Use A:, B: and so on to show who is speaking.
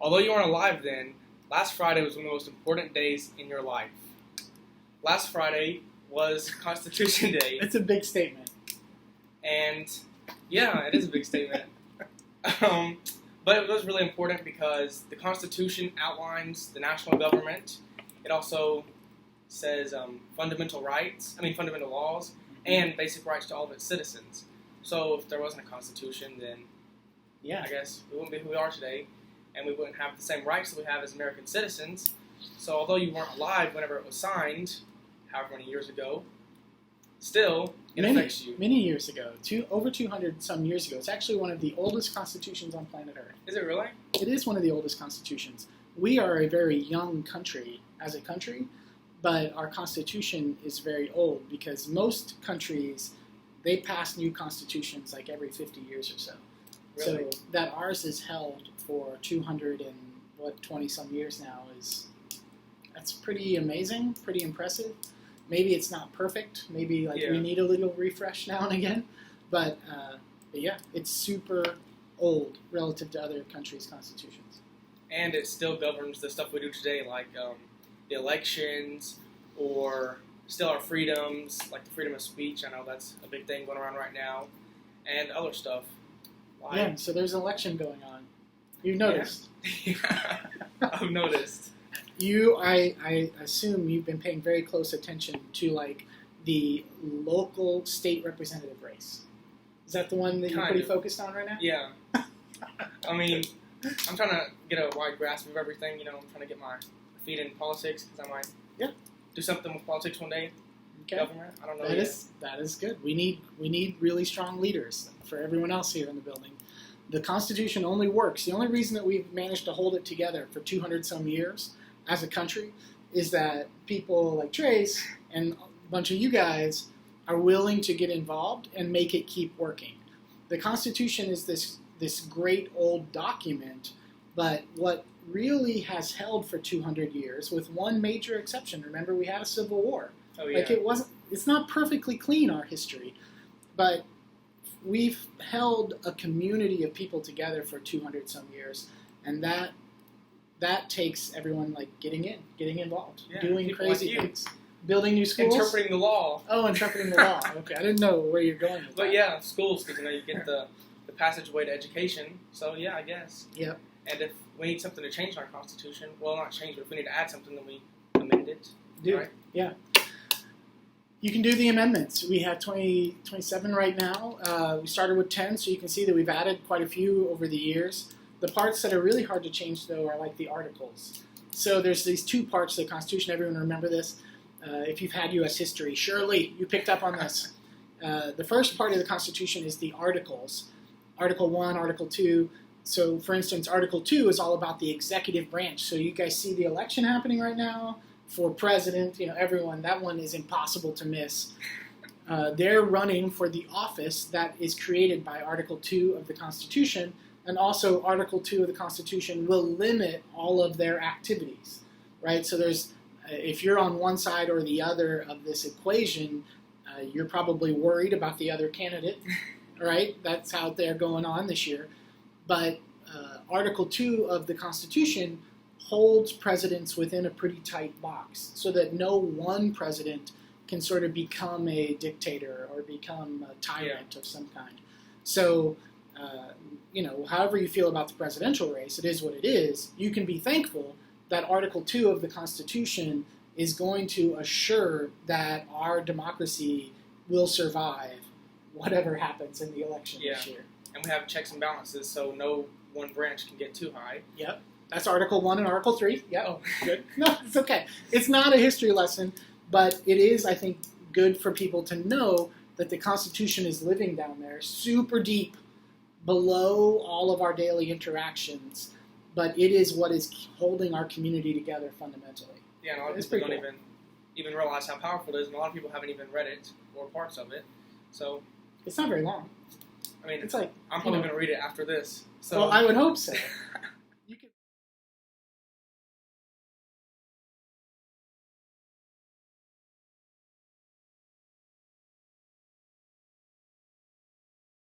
A: Although you weren't alive then, last Friday was one of the most important days in your life. Last Friday was Constitution Day.
B: It's a big statement.
A: And, yeah, it is a big statement. But it was really important because the Constitution outlines the national government. It also says fundamental laws, and basic rights to all of its citizens. So if there wasn't a Constitution, then I guess we wouldn't be who we are today, and we wouldn't have the same rights that we have as American citizens. So although you weren't alive whenever it was signed, however many years ago, still, it affects you.
B: Many years ago, over 200 some years ago. It's actually one of the oldest constitutions on planet Earth.
A: Is it really?
B: It is one of the oldest constitutions. We are a very young country as a country, but our constitution is very old because most countries, they pass new constitutions like every 50 years or so.
A: Really?
B: So that ours is held for 20 some years now that's pretty amazing, pretty impressive. Maybe it's not perfect. Maybe we need a little refresh now and again. But yeah, it's super old relative to other countries' constitutions.
A: And it still governs the stuff we do today, like the elections, or still our freedoms, like the freedom of speech. I know that's a big thing going around right now, and other stuff.
B: Yeah, so there's an election going on. You've noticed.
A: Yeah. I've noticed.
B: I assume you've been paying very close attention to the local state representative race. Is that the one that you're pretty focused on right now?
A: Yeah. I mean, I'm trying to get a wide grasp of everything. I'm trying to get my feet in politics because I might do something with politics one day.
B: Okay.
A: Government. I don't know.
B: That is good. We need really strong leaders for everyone else here in the building. The Constitution only works. The only reason that we've managed to hold it together for 200 some years as a country is that people like Trace and a bunch of you guys are willing to get involved and make it keep working. The Constitution is this great old document, but what really has held for 200 years, with one major exception, remember we had a civil war.
A: Oh, yeah.
B: It's not perfectly clean, our history, but we've held a community of people together for 200 some years, and that takes everyone getting involved, doing crazy things, building new schools,
A: interpreting the law.
B: Oh, interpreting the law. Okay, I didn't know where you're going with that.
A: Yeah, schools, because you get the passageway to education. So yeah, I guess.
B: Yep.
A: And if we need something to change our Constitution, well, not change, but if we need to add something, then we amend it. Right?
B: Yeah. You can do the amendments. We have 27 right now. We started with 10, so you can see that we've added quite a few over the years. The parts that are really hard to change, though, are like the articles. So there's these two parts of the Constitution. Everyone remember this? If you've had U.S. history, surely you picked up on this. The first part of the Constitution is the articles. Article 1, Article 2. So, for instance, Article 2 is all about the executive branch. So you guys see the election happening right now for president, everyone. That one is impossible to miss. They're running for the office that is created by Article 2 of the Constitution, and also Article 2 of the Constitution will limit all of their activities, right? So if you're on one side or the other of this equation, you're probably worried about the other candidate, right? That's how they're going on this year. But Article 2 of the Constitution holds presidents within a pretty tight box so that no one president can sort of become a dictator or become a tyrant of some kind. So, however you feel about the presidential race, it is what it is. You can be thankful that Article 2 of the Constitution is going to assure that our democracy will survive whatever happens in the election this year.
A: And we have checks and balances, so no one branch can get too high.
B: Yep. That's Article 1 and Article 3. Yep.
A: Oh, good.
B: No, it's okay. It's not a history lesson, but it is, I think, good for people to know that the Constitution is living down there super deep below all of our daily interactions, but it is what is holding our community together fundamentally.
A: Yeah, and a lot of people don't even realize how powerful it is, and a lot of people haven't even read it or parts of it. So
B: it's not very long.
A: I mean,
B: it's like
A: I'm probably going to read it after this. So.
B: Well, I would hope so.